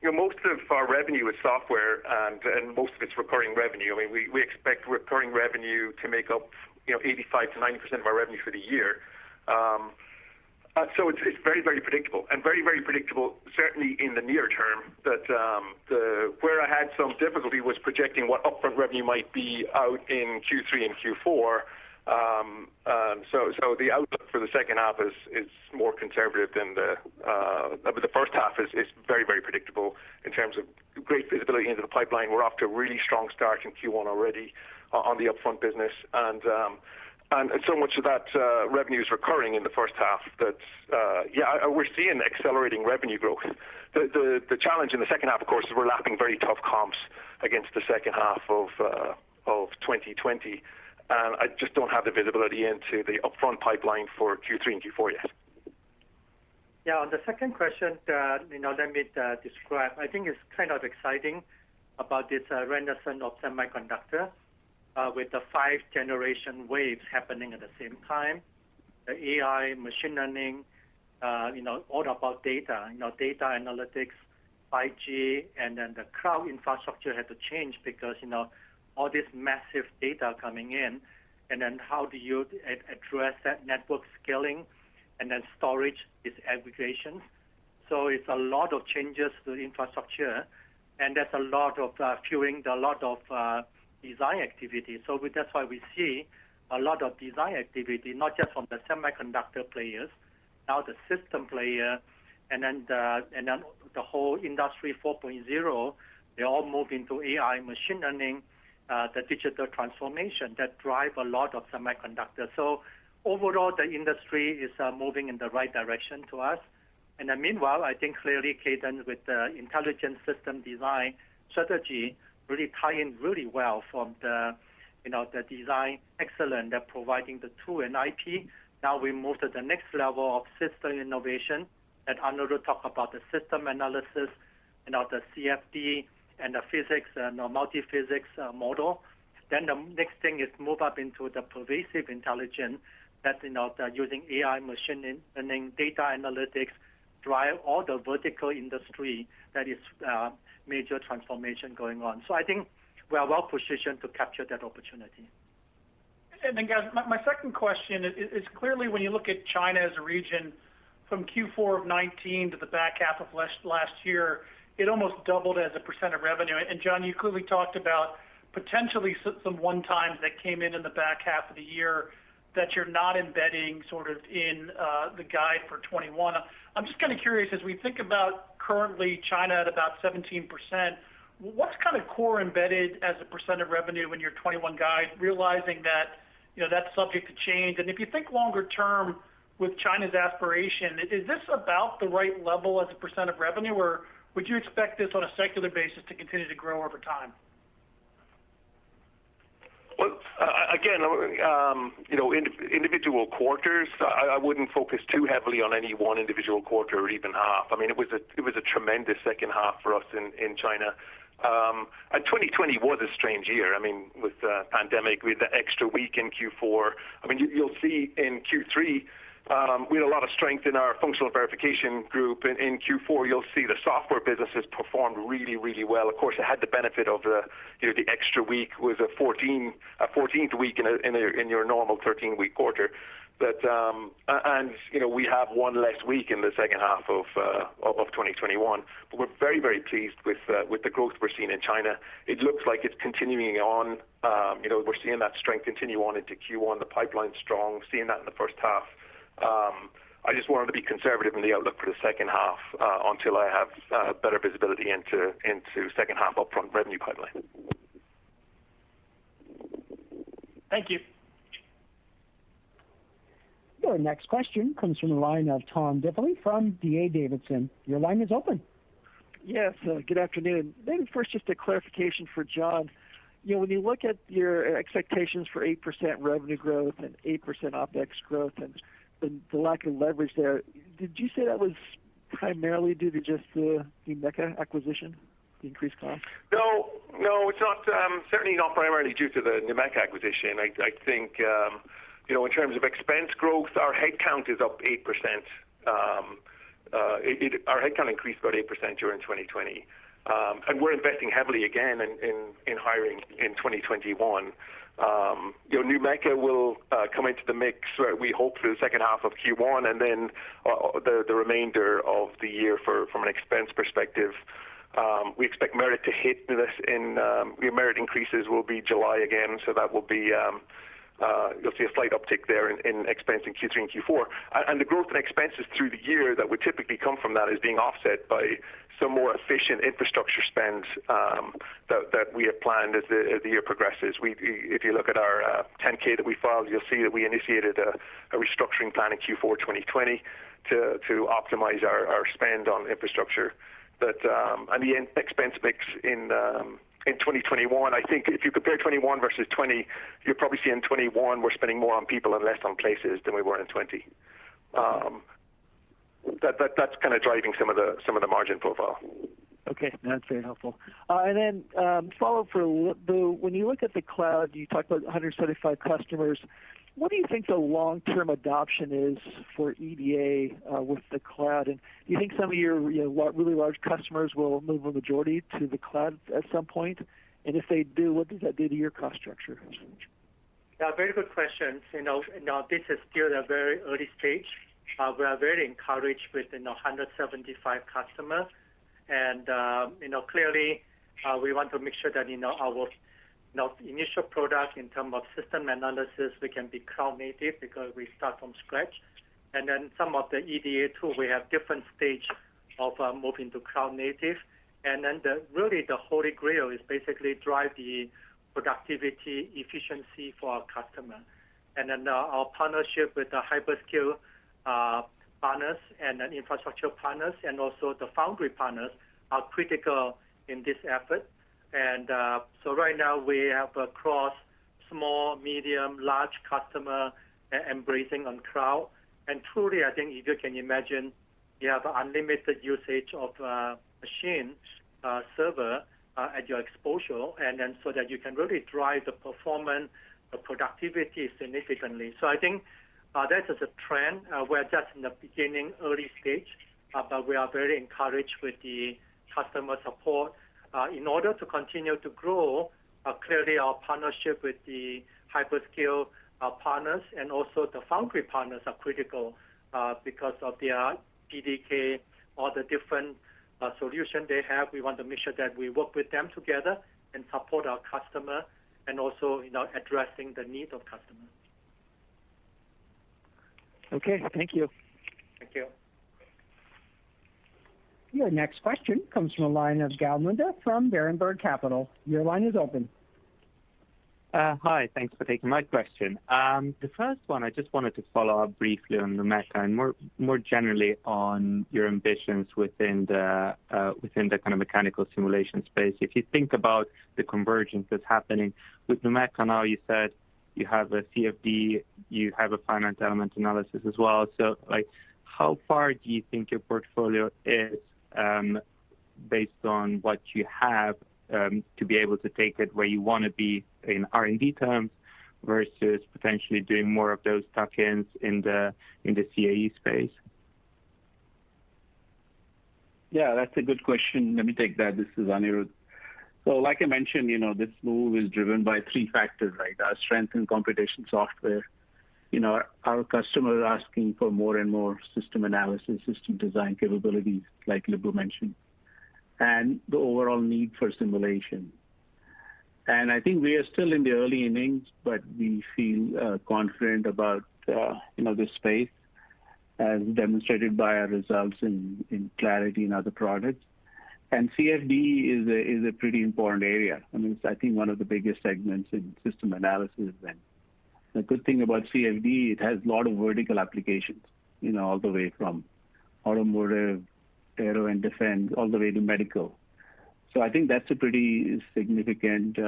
most of our revenue is software, and most of it's recurring revenue. I mean, we expect recurring revenue to make up 85 to 90% of our revenue for the year. So it's very, very predictable, and very, very predictable, certainly in the near term. That where I had some difficulty was projecting what upfront revenue might be out in Q3 and Q4. So the outlook for the second half is more conservative than the first half is very, very predictable in terms of great visibility into the pipeline. We're off to a really strong start in Q1 already on the upfront business, and so much of that revenue is recurring in the first half that we're seeing accelerating revenue growth. The challenge in the second half, of course, is we're lapping very tough comps against the second half of 2020. And I just don't have the visibility into the upfront pipeline for Q3 and Q4 yet. Yeah, on the second question, let me describe. I think it's kind of exciting about this renaissance of semiconductor with the 5 generation waves happening at the same time. The AI, machine learning, all about data, data analytics, 5G, and then the cloud infrastructure had to change because, all this massive data coming in, and then how do you address that network scaling, and then storage is aggregation. So it's a lot of changes to the infrastructure, and there's a lot of fueling a lot of design activity. So that's why we see a lot of design activity, not just from the semiconductor players, now the system player, and then the whole industry 4.0, they all move into AI, machine learning, the digital transformation that drive a lot of semiconductors. So overall, the industry is moving in the right direction to us. And then meanwhile, I think clearly Cadence with the intelligent system design strategy really tie in really well from the design excellence, that providing the tool and IP. Now we move to the next level of system innovation that Arnold will talk about, the system analysis, the CFD and the physics and the multi-physics model. Then the next thing is move up into the pervasive intelligence that, using AI, machine learning, data analytics, drive all the vertical industry that is major transformation going on. So I think we are well positioned to capture that opportunity. And then guys, my second question is clearly when you look at China as a region from Q4 of 19 to the back half of last year, it almost doubled as a percent of revenue. And John, you clearly talked about potentially some one-times that came in the back half of the year that you're not embedding sort of in the guide for 21. I'm just kind of curious, as we think about currently China at about 17%, what's kind of core embedded as a percent of revenue in your 21 guide, realizing that that's subject to change? And if you think longer term with China's aspiration, is this about the right level as a percent of revenue, or would you expect this on a secular basis to continue to grow over time? Well, again, individual quarters, I wouldn't focus too heavily on any one individual quarter or even half. I mean, it was a tremendous second half for us in China. And 2020 was a strange year. I mean, with the pandemic, we had the extra week in Q4. I mean, you'll see in Q3, we had a lot of strength in our functional verification group. In Q4, you'll see the software businesses performed really, really well. Of course, it had the benefit of the extra week was a 14th week in your normal 13-week quarter. But we have one less week in the second half of 2021. But we're very, very pleased with the growth we're seeing in China. It looks like it's continuing on. We're seeing that strength continue on into Q1. The pipeline's strong. Seeing that in the first half. I just wanted to be conservative in the outlook for the second half until I have better visibility into second half upfront revenue pipeline. Thank you. Your next question comes from the line of Tom Diffely from D.A. Davidson. Your line is open. Yes, good afternoon. Maybe first just a clarification for John. When you look at your expectations for 8% revenue growth and 8% OpEx growth and the lack of leverage there, did you say that was primarily due to just the NUMECA acquisition, the increased cost? No, it's not. Certainly not primarily due to the NUMECA acquisition. I think, in terms of expense growth, our headcount is up 8%. Our headcount increased about 8% during 2020. And we're investing heavily again in hiring in 2021. NUMECA will come into the mix, we hope, for the second half of Q1, and then the remainder of the year from an expense perspective. We expect merit to hit this merit increases will be July again, so that will be you'll see a slight uptick there in expense in Q3 and Q4. And the growth in expenses through the year that would typically come from that is being offset by some more efficient infrastructure spend that we have planned as the year progresses. If you look at our 10K that we filed, you'll see that we initiated a restructuring plan in Q4 2020 to optimize our spend on infrastructure. And the expense mix in 2021, I think if you compare 21 versus 20, you're probably seeing 21 we're spending more on people and less on places than we were in 20. That's kind of driving some of the margin profile. Okay, that's very helpful. And then follow for when you look at the cloud, you talked about 175 customers. What do you think the long-term adoption is for EDA with the cloud? And do you think some of your really large customers will move a majority to the cloud at some point? And if they do, what does that do to your cost structure? Yeah, very good questions. This is still a very early stage. We are very encouraged with 175 customers, and clearly we want to make sure that our initial product in terms of system analysis, we can be cloud native because we start from scratch. And then some of the EDA tools, we have different stage of moving to cloud native. And then really the holy grail is basically drive the productivity, efficiency for our customer. and then our partnership with the hyperscale partners and then infrastructure partners and also the foundry partners are critical in this effort. And so right now we have across small, medium, large customer embracing on cloud. And truly, I think if you can imagine, you have unlimited usage of machine server at your exposure, and then so that you can really drive the performance, the productivity significantly. So I think that is a trend. We're just in the beginning, early stage, but we are very encouraged with the customer support. In order to continue to grow, clearly our partnership with the hyperscale partners and also the foundry partners are critical because of their PDK or the different solution they have. We want to make sure that we work with them together and support our customer and also addressing the need of customers. Okay, thank you. Thank you. Your next question comes from the line of Gal Munda from Berenberg Capital. Your line is open. Hi, thanks for taking my question. The first one, I just wanted to follow up briefly on NUMECA and more generally on your ambitions within the kind of mechanical simulation space. If you think about the convergence that's happening with NUMECA now, you said you have a CFD, you have a finite element analysis as well. So, like, how far do you think your portfolio is based on what you have to be able to take it where you want to be in R&D terms versus potentially doing more of those tuck-ins in the CAE space? Yeah, that's a good question. Let me take that. This is Anirudh. So like I mentioned, this move is driven by three factors, right? Our strength in computation software, our customers are asking for more and more system analysis, system design capabilities, like Lip-Bu mentioned, and the overall need for simulation. And I think we are still in the early innings, but we feel confident about this space, as demonstrated by our results in Clarity and other products. And CFD is a pretty important area. I mean, it's, I think, one of the biggest segments in system analysis. And the good thing about CFD, it has a lot of vertical applications, all the way from automotive, aero and defense, all the way to medical. So I think that's a pretty significant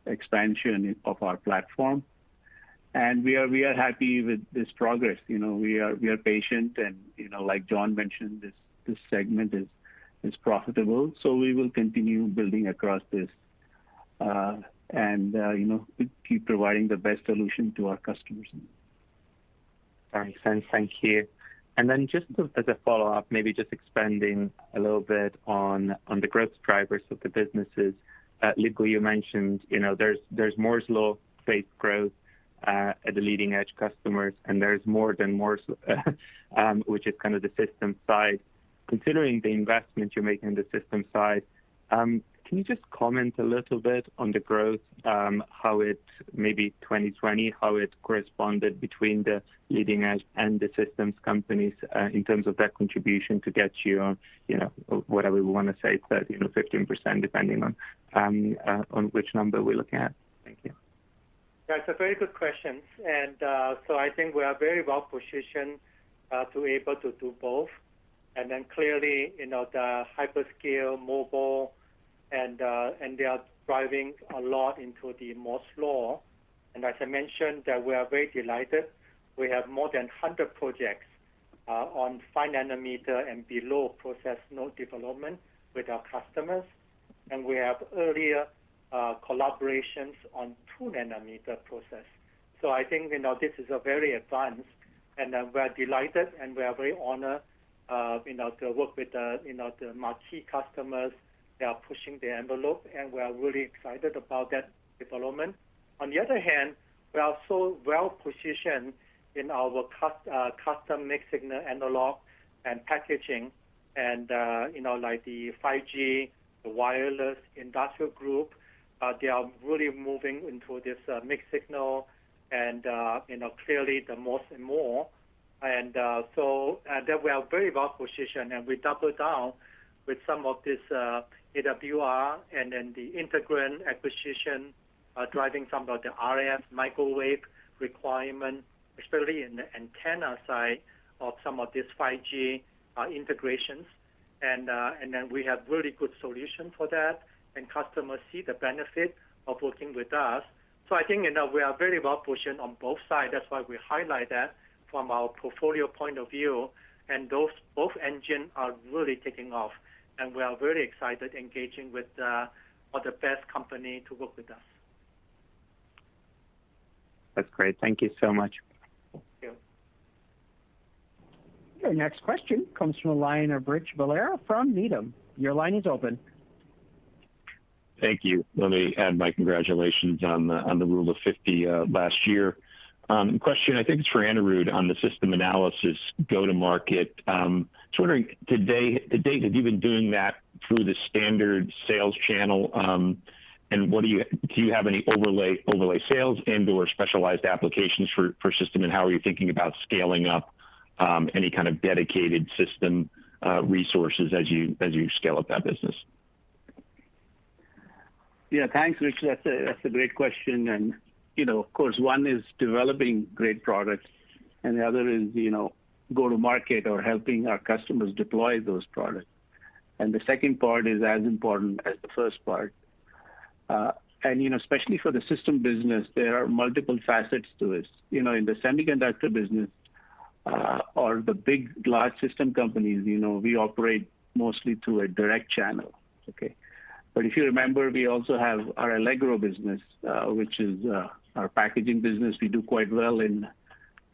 expansion of our platform. And we are happy with this progress. We are patient, and like John mentioned, this segment is profitable. So we will continue building across this, and keep providing the best solution to our customers. That makes sense. Thank you. And then just as a follow-up, maybe just expanding a little bit on the growth drivers of the businesses. Lip-Bu, you mentioned, there's Moore's law-based growth at the leading edge customers, and there's more than Moore's, which is kind of the system side. Considering the investment you're making in the system side, can you just comment a little bit on the growth, how it, maybe 2020, how it corresponded between the leading edge and the systems companies in terms of that contribution to get you on, whatever we want to say, 30, 15%, depending on which number we're looking at. Thank you. That's a very good question. And so I think we are very well positioned to be able to do both. And then clearly, the hyperscale, mobile, and they are driving a lot into the Moore's law. And as I mentioned, that we are very delighted. We have more than 100 projects on 5 nanometer and below process node development with our customers. And we have earlier collaborations on 2 nanometer process. So I think, this is a very advanced, and we're delighted and we are very honored to work with the marquee customers. They are pushing the envelope, and we are really excited about that development. On the other hand, we are so well positioned in our custom mixed signal analog and packaging, and like the 5G, the wireless industrial group. They are really moving into this mixed signal, and clearly the more and more. And so that we are very well positioned, and we double down with some of this AWR and then the Integrand acquisition, driving some of the RF microwave requirement, especially in the antenna side of some of these 5G integrations. And then we have really good solution for that, and customers see the benefit of working with us. So I think we are very well positioned on both sides. That's why we highlight that from our portfolio point of view. And those both engines are really taking off, and we are very excited engaging with all the best company to work with us. That's great. Thank you so much. Thank you. Your next question comes from the line of Rich Valera from Needham. Your line is open. Thank you. Let me add my congratulations on the Rule of 50 last year. Question, I think it's for Anirudh on the system analysis go-to-market. Just wondering, to date, have you been doing that through the standard sales channel? And do you have any overlay sales and/or specialized applications for system? And how are you thinking about scaling up any kind of dedicated system resources as you scale up that business? Yeah, thanks, Rich. That's a great question. And, of course, one is developing great products, and the other is, go to market or helping our customers deploy those products. And the second part is as important as the first part. And, especially for the system business, there are multiple facets to it. In the semiconductor business or the big, large system companies, we operate mostly through a direct channel, okay? But if you remember, we also have our Allegro business, which is our packaging business. We do quite well in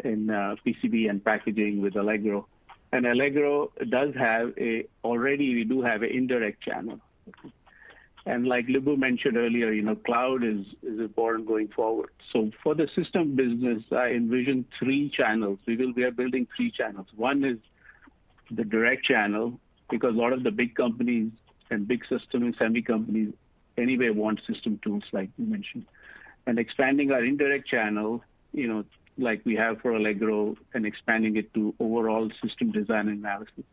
PCB and packaging with Allegro. And Allegro does have we do have an indirect channel. Okay? And like Lip-Bu mentioned earlier, cloud is important going forward. So for the system business, I envision 3 channels. We are building 3 channels. One is the direct channel, because a lot of the big companies and big system and semi companies anyway want system tools, like you mentioned. And expanding our indirect channel, like we have for Allegro, and expanding it to overall system design and analysis.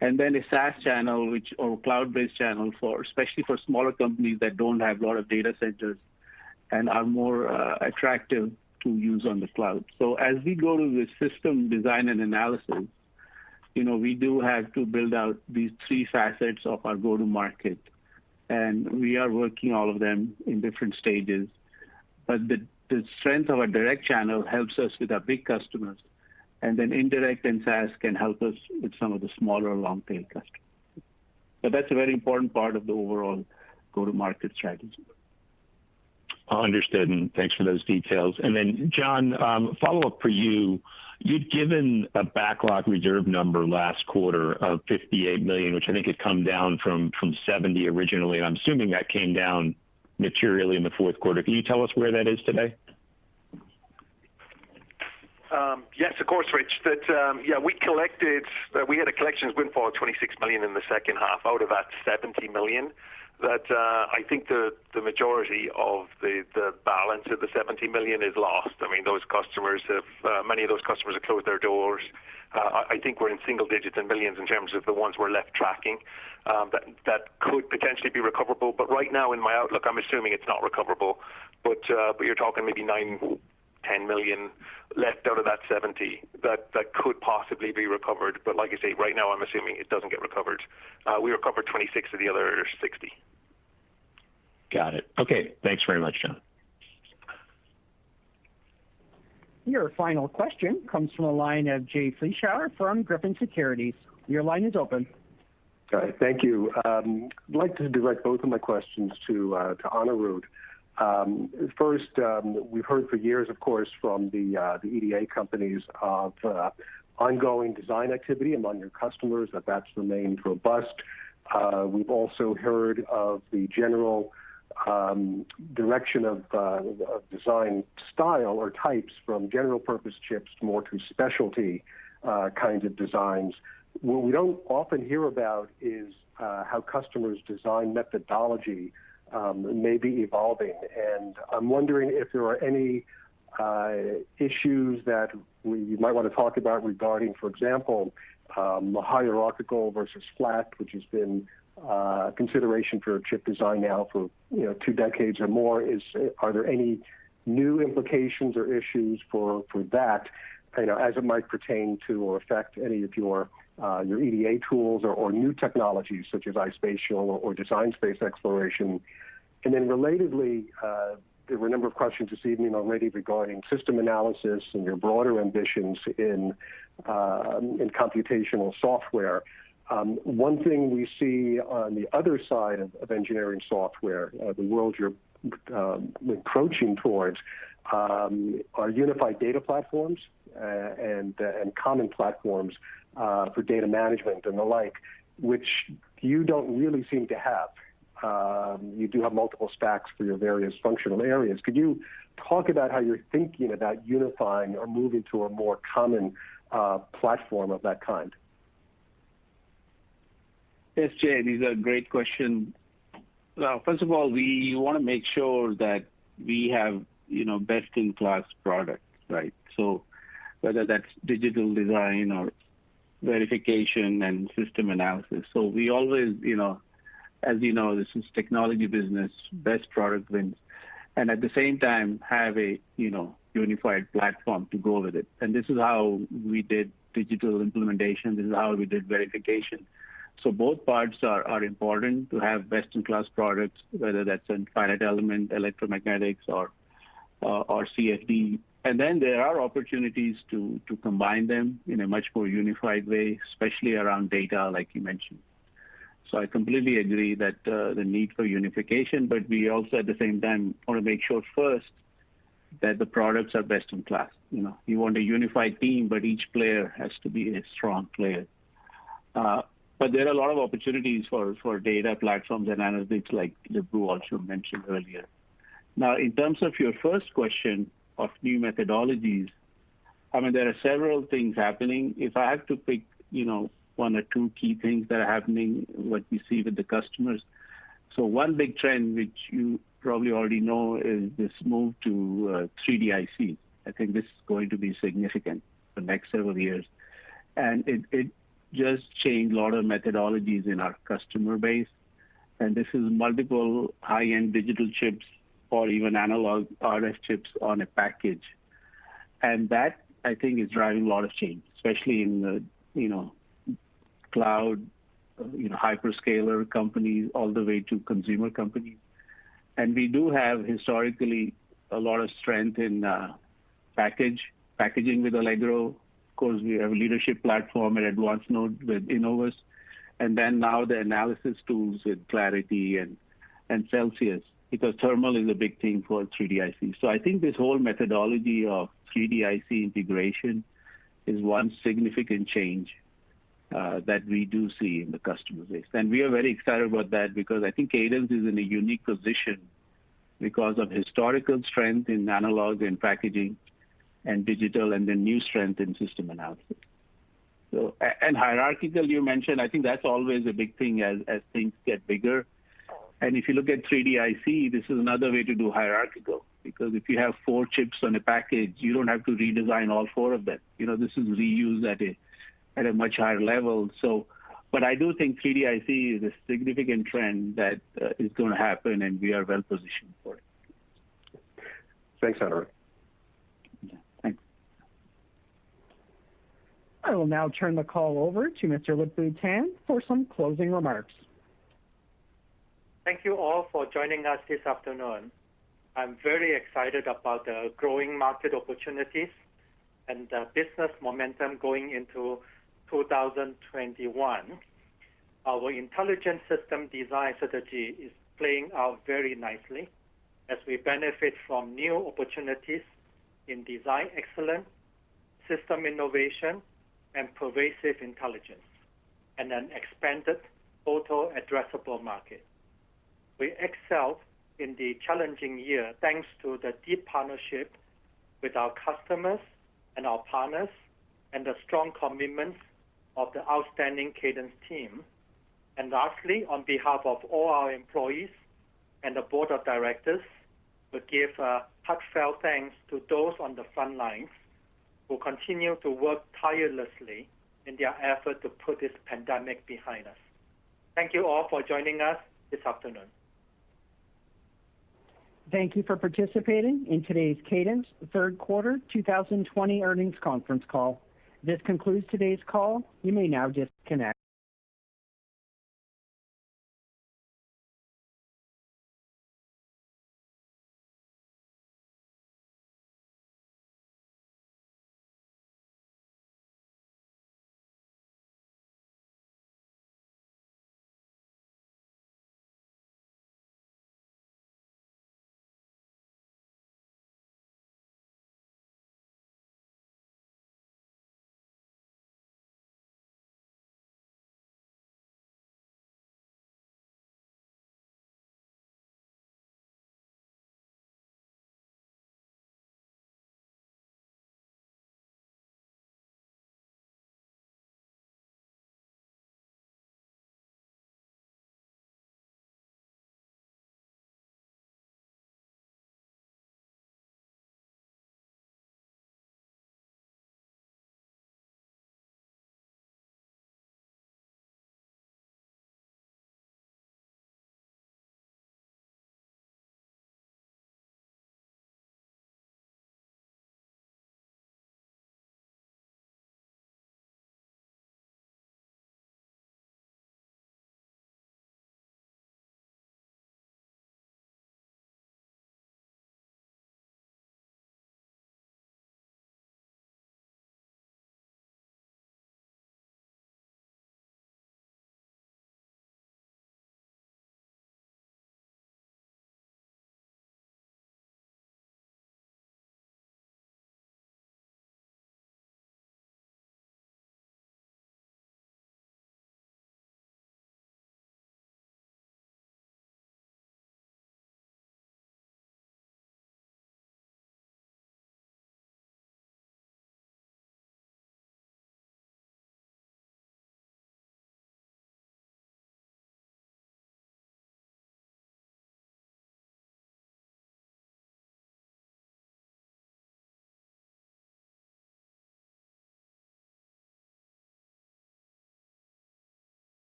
And then a SaaS channel, or cloud-based channel especially for smaller companies that don't have a lot of data centers and are more attractive to use on the cloud. So as we go to the system design and analysis, we do have to build out these 3 facets of our go-to-market. And we are working all of them in different stages. But the strength of our direct channel helps us with our big customers. And then indirect and SaaS can help us with some of the smaller long-tail customers. But that's a very important part of the overall go-to-market strategy. Understood, and thanks for those details. And then, John, follow-up for you. You'd given a backlog reserve number last quarter of $58 million, which I think had come down from 70 originally, and I'm assuming that came down materially in the fourth quarter. Can you tell us where that is today? Yes, of course, Rich. We had a collections windfall of $26 million in the second half out of that $70 million. That I think the majority of the balance of the $70 million is lost. I mean, many of those customers have closed their doors. I think we're in single digits and millions in terms of the ones we're left tracking. That could potentially be recoverable, but right now in my outlook, I'm assuming it's not recoverable. But you're talking maybe $9-10 million left out of that 70 that could possibly be recovered. But like I say, right now I'm assuming it doesn't get recovered. We recovered 26 of the other 60. Got it. Okay. Thanks very much, John. Your final question comes from the line of Jay Vleeschhouwer from Griffin Securities. Your line is open. All right. Thank you. I'd like to direct both of my questions to Anirudh. First, we've heard for years, of course, from the EDA companies of ongoing design activity among your customers, that's remained robust. We've also heard of the general direction of design style or types from general purpose chips more to specialty kinds of designs. What we don't often hear about is how customers' design methodology may be evolving. And I'm wondering if there are any issues that you might want to talk about regarding, for example, the hierarchical versus flat, which has been consideration for chip design now for 2 decades or more. Are there any new implications or issues for that, as it might pertain to or affect any of your EDA tools or new technologies such as iSpatial or design space exploration. And then relatedly, there were a number of questions this evening already regarding system analysis and your broader ambitions in computational software. One thing we see on the other side of engineering software, the world you're encroaching towards, are unified data platforms and common platforms for data management and the like, which you don't really seem to have. You do have multiple stacks for your various functional areas. Could you talk about how you're thinking about unifying or moving to a more common platform of that kind? Yes, Jay, these are great questions. First of all, we want to make sure that we have, best-in-class products, right? So whether that's digital design or verification and system analysis. So we always, as you know, this is technology business, best product wins, and at the same time have a, unified platform to go with it. And this is how we did digital implementation. This is how we did verification. So both parts are important to have best-in-class products, whether that's in finite element, electromagnetics, or CFD. And then there are opportunities to combine them in a much more unified way, especially around data, like you mentioned. So I completely agree that the need for unification, but we also at the same time want to make sure first that the products are best in class. You want a unified team, but each player has to be a strong player. But there are a lot of opportunities for data platforms and analytics, like Lip-Bu also mentioned earlier. Now, in terms of your first question of new methodologies, there are several things happening. If I have to pick, one or two key things that are happening, what we see with the customers. So one big trend, which you probably already know, is this move to 3D IC. I think this is going to be significant for the next several years. And it just changed a lot of methodologies in our customer base. And this is multiple high-end digital chips or even analog RF chips on a package. And that, I think, is driving a lot of change, especially in the, cloud, hyperscaler companies, all the way to consumer companies. And we do have historically a lot of strength in packaging with Allegro. Of course, we have a leadership platform at advanced node with Innovus. And then now the analysis tools with Clarity and Celsius, because thermal is a big thing for 3D IC. So I think this whole methodology of 3D IC integration is one significant change that we do see in the customer base. And we are very excited about that because I think Cadence is in a unique position because of historical strength in analog and packaging and digital, and then new strength in system analysis. So, and hierarchical, you mentioned, I think that's always a big thing as things get bigger. And if you look at 3D IC, this is another way to do hierarchical, because if you have 4 chips on a package, you don't have to redesign all 4 of them. This is reused at a much higher level. So, but I do think 3D IC is a significant trend that is going to happen, and we are well positioned for it. Thanks, Anirudh. Yeah, thanks. I will now turn the call over to Mr. Lip-Bu Tan for some closing remarks. Thank you all for joining us this afternoon. I'm very excited about the growing market opportunities and the business momentum going into 2021. Our intelligent system design strategy is playing out very nicely as we benefit from new opportunities in design excellence, system innovation, and pervasive intelligence, and an expanded total addressable market. We excelled in the challenging year thanks to the deep partnership with our customers and our partners and the strong commitments of the outstanding Cadence team. And lastly, on behalf of all our employees and the board of directors, we give heartfelt thanks to those on the front lines who continue to work tirelessly in their effort to put this pandemic behind us. Thank you all for joining us this afternoon. Thank you for participating in today's Cadence third quarter 2020 earnings conference call. This concludes today's call. You may now disconnect.